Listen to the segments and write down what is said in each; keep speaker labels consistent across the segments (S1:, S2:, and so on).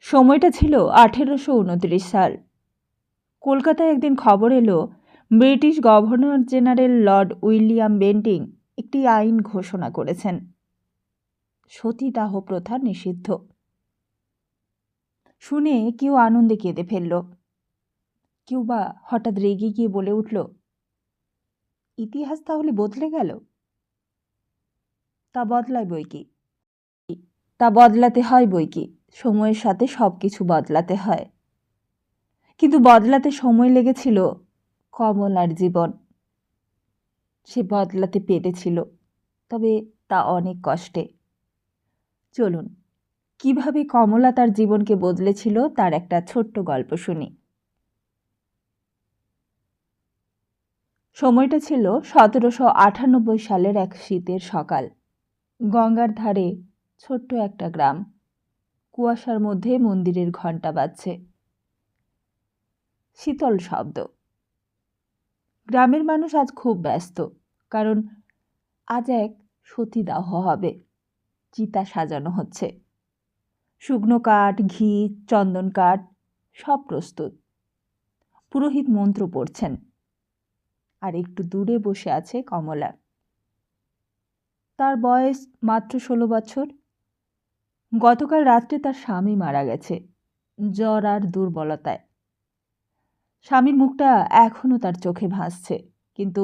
S1: সময়টা ছিল 1829 সাল। কলকাতায় একদিন খবর এলো British governor general Lord William Bentinck একটি আইন ঘোষণা করেছেন, সতীদাহ প্রথা নিষিদ্ধ। শুনে কেউ আনন্দে কেঁদে ফেলল, কেউ বা হঠাৎ রেগে গিয়ে বলে উঠল, ইতিহাস তাহলে বদলে গেল। তা বদলায় বই কি, তা বদলাতে হয় বই কি, সময়ের সাথে সব কিছু বদলাতে হয়। কিন্তু বদলাতে সময় লেগেছিল কমলার জীবন। সে বদলাতে পেরেছিল, তবে তা অনেক কষ্টে। চলুন, কিভাবে কমলা তার জীবনকে বদলেছিল তার একটা ছোট্ট গল্প শুনি। সময়টা ছিল 1798 সালের এক শীতের সকাল। গঙ্গার ধারে ছোট্ট একটা গ্রাম। কুয়াশার মধ্যে মন্দিরের ঘণ্টা বাজছে। শীতল শব্দ। গ্রামের মানুষ আজ খুব ব্যস্ত, কারণ আজ এক সতীদাহ হবে। চিতা সাজানো হচ্ছে, শুকনো কাঠ, ঘি, চন্দন কাঠ সব প্রস্তুত। পুরোহিত মন্ত্র পড়ছেন, আর একটু দূরে বসে আছে কমলা। তার বয়স মাত্র 16 বছর। গতকাল রাত্রে তার স্বামী মারা গেছে, জ্বর আর দুর্বলতায়। স্বামীর মুখটা এখনো তার চোখে ভাসছে, কিন্তু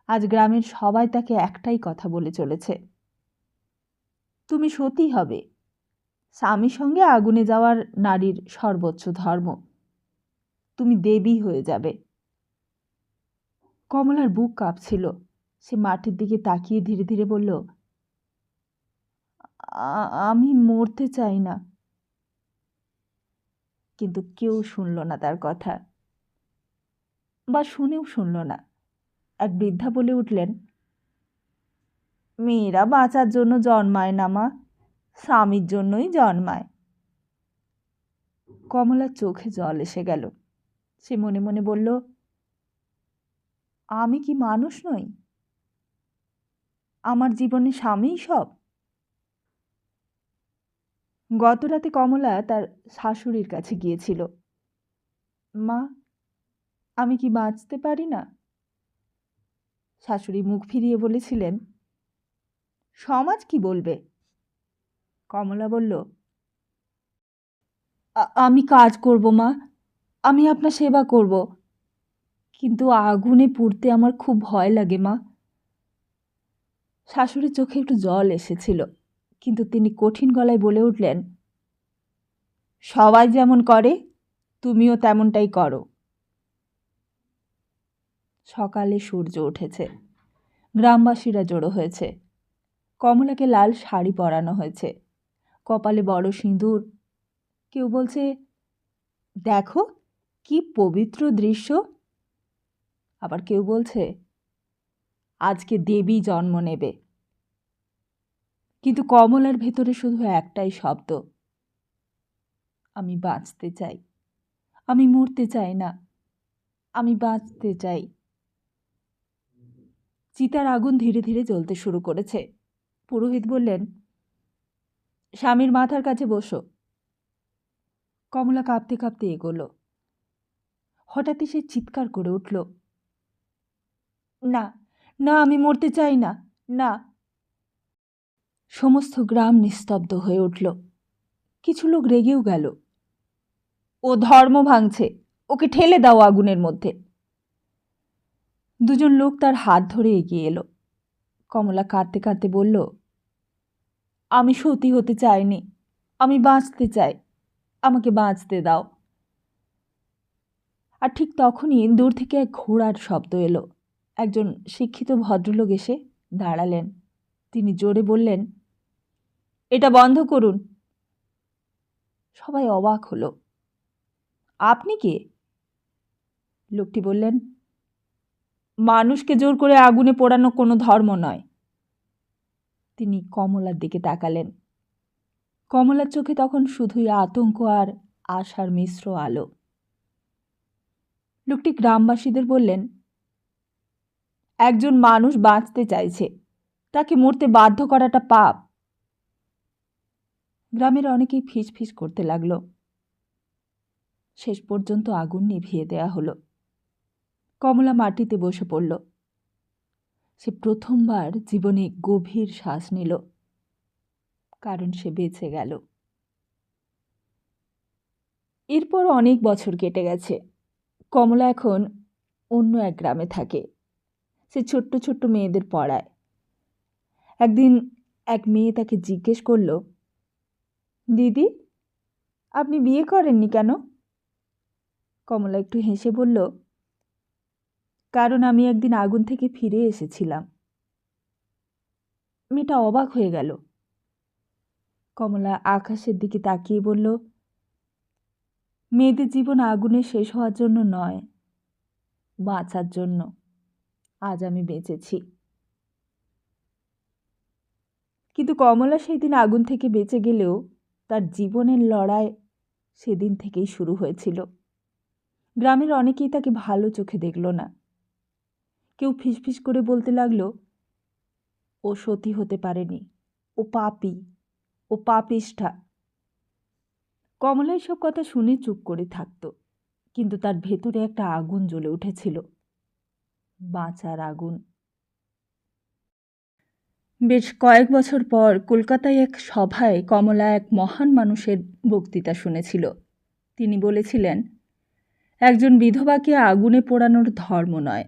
S1: আজ গ্রামের সবাই তাকে একটাই কথা বলে চলেছে, তুমি সতী হবে। স্বামীর সঙ্গে আগুনে যাওয়ার নারীর সর্বোচ্চ ধর্ম। তুমি দেবী হয়ে যাবে। কমলার বুক কাঁপছিল। সে মাটির দিকে তাকিয়ে ধীরে ধীরে বলল, আমি মরতে চাই না। কিন্তু কেউ শুনল না তার কথা, বা শুনেও শুনল না। এক বৃদ্ধা বলে উঠলেন, মেয়েরা বাঁচার জন্য জন্মায় না মা, স্বামীর জন্যই জন্মায়। কমলার চোখে জল এসে গেল। সে মনে মনে বলল, আমি কি মানুষ নই? আমার জীবনে স্বামীই সব। গত রাতে কমলা তার শাশুড়ির কাছে গিয়েছিল। মা, আমি কি বাঁচতে পারি না? শাশুড়ি মুখ ফিরিয়ে বলেছিলেন, সমাজ কি বলবে? কমলা বলল, আমি কাজ করব মা, আমি আপনার সেবা করব, কিন্তু আগুনে পুড়তে আমার খুব ভয় লাগে মা। শাশুড়ির চোখে একটু জল এসেছিল, কিন্তু তিনি কঠিন গলায় বলে উঠলেন, সবাই যেমন করে তুমিও তেমনটাই করো। সকালে সূর্য উঠেছে। গ্রামবাসীরা জড়ো হয়েছে। কমলাকে লাল শাড়ি পরানো হয়েছে, কপালে বড় সিঁদুর। কেউ বলছে, দেখো কি পবিত্র দৃশ্য। আবার কেউ বলছে, আজকে দেবী জন্ম নেবে। কিন্তু কমলার ভেতরে শুধু একটাই শব্দ, আমি বাঁচতে চাই, আমি মরতে চাই না, আমি বাঁচতে চাই। চিতার আগুন ধীরে ধীরে জ্বলতে শুরু করেছে। পুরোহিত বললেন, স্বামীর মাথার কাছে বসো। কমলা কাঁপতে কাঁপতে এগোলো। হঠাৎই সে চিৎকার করে উঠল, না না, আমি মরতে চাই না, না। সমস্ত গ্রাম নিস্তব্ধ হয়ে উঠল। কিছু লোক রেগেও গেল, ও ধর্ম ভাঙছে, ওকে ঠেলে দাও আগুনের মধ্যে। দুজন লোক তার হাত ধরে এগিয়ে এলো। কমলা কাঁদতে কাঁদতে বলল, আমি সতী হতে চাইনি, আমি বাঁচতে চাই, আমাকে বাঁচতে দাও। আর ঠিক তখনই দূর থেকে এক ঘোড়ার শব্দ এলো। একজন শিক্ষিত ভদ্রলোক এসে দাঁড়ালেন। তিনি জোরে বললেন, এটা বন্ধ করুন। সবাই অবাক হলো। আপনি কে? লোকটি বললেন, মানুষকে জোর করে আগুনে পোড়ানো কোনো ধর্ম নয়। তিনি কমলার দিকে তাকালেন। কমলার চোখে তখন শুধুই আতঙ্ক আর আশার মিশ্র আলো। লোকটি গ্রামবাসীদের বললেন, একজন মানুষ বাঁচতে চাইছে, তাকে মরতে বাধ্য করাটা পাপ। গ্রামের অনেকেই ফিস ফিস করতে লাগলো। শেষ পর্যন্ত আগুন নিভিয়ে দেয়া হলো। কমলা মাটিতে বসে পড়ল। সে প্রথমবার জীবনে গভীর শ্বাস নিল, কারণ সে বেঁচে গেল। এরপর অনেক বছর কেটে গেছে। কমলা এখন অন্য এক গ্রামে থাকে। সে ছোট্ট ছোট্ট মেয়েদের পড়ায়। একদিন এক মেয়ে তাকে জিজ্ঞেস করল, দিদি, আপনি বিয়ে করেননি কেন? কমলা একটু হেসে বলল, কারণ আমি একদিন আগুন থেকে ফিরে এসেছিলাম। মেয়েটা অবাক হয়ে গেল। কমলা আকাশের দিকে তাকিয়ে বলল, মেয়েদের জীবন আগুনে শেষ হওয়ার জন্য নয়, বাঁচার জন্য আজ আমি বেঁচেছি। কিন্তু কমলা সেই দিন আগুন থেকে বেঁচে গেলেও তার জীবনের লড়াই সেদিন থেকেই শুরু হয়েছিল। গ্রামের অনেকেই তাকে ভালো চোখে দেখল না। কেউ ফিসফিস করে বলতে লাগলো, ও সতী হতে পারেনি, ও পাপী, ও পাপিষ্ঠা। কমলা এসব কথা শুনে চুপ করে থাকত, কিন্তু তার ভেতরে একটা আগুন জ্বলে উঠেছিল, বাঁচার আগুন। বেশ কয়েক বছর পর কলকাতায় এক সভায় কমলা এক মহান মানুষের বক্তৃতা শুনেছিল। তিনি বলেছিলেন, একজন বিধবাকে আগুনে পোড়ানোর ধর্ম নয়,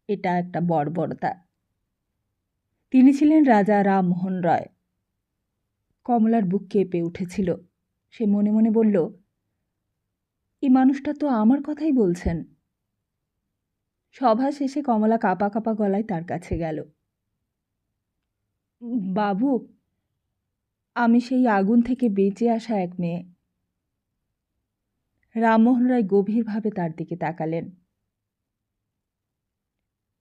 S1: এটা একটা বর্বরতা। তিনি ছিলেন রাজা রামমোহন রায়। কমলার বুক কেঁপে উঠেছিল। সে মনে মনে বলল, এই মানুষটা তো আমার কথাই বলছেন। সভা শেষে কমলা কাঁপা কাঁপা গলায় তার কাছে গেল। বাবু, আমি সেই আগুন থেকে বেঁচে আসা এক মেয়ে। রামমোহন রায় গভীরভাবে তার দিকে তাকালেন।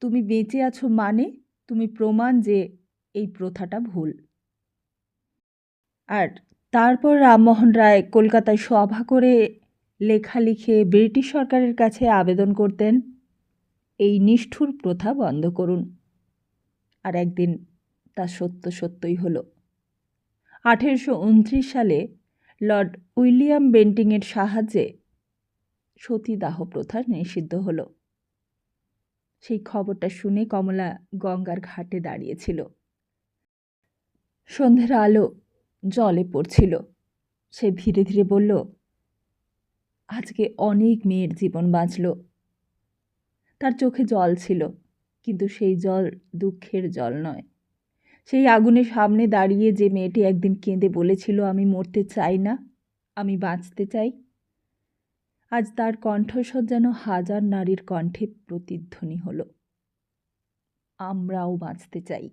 S1: তুমি বেঁচে আছো মানে তুমি প্রমাণ যে এই প্রথাটা ভুল। আর তারপর রামমোহন রায় কলকাতায় সভা করে লেখা লিখে ব্রিটিশ সরকারের কাছে আবেদন করতেন, এই নিষ্ঠুর প্রথা বন্ধ করুন। আর একদিন তা সত্যই হলো। 1829 সালে লর্ড উইলিয়াম বেন্টিংয়ের সাহায্যে সতীদাহ প্রথা নিষিদ্ধ হলো। সেই খবরটা শুনে কমলা গঙ্গার ঘাটে দাঁড়িয়েছিল। সন্ধ্যের আলো জলে পড়ছিল। সে ধীরে ধীরে বলল, আজকে অনেক মেয়ের জীবন বাঁচল। তার চোখে জল ছিল, কিন্তু সেই জল দুঃখের জল নয়। সেই আগুনের সামনে দাঁড়িয়ে যে মেয়েটি একদিন কেঁদে বলেছিল, আমি মরতে চাই না, আমি বাঁচতে চাই, আজ তার কণ্ঠস্বর যেন হাজার নারীর কণ্ঠে প্রতিধ্বনি হলো, আমরাও বাঁচতে চাই।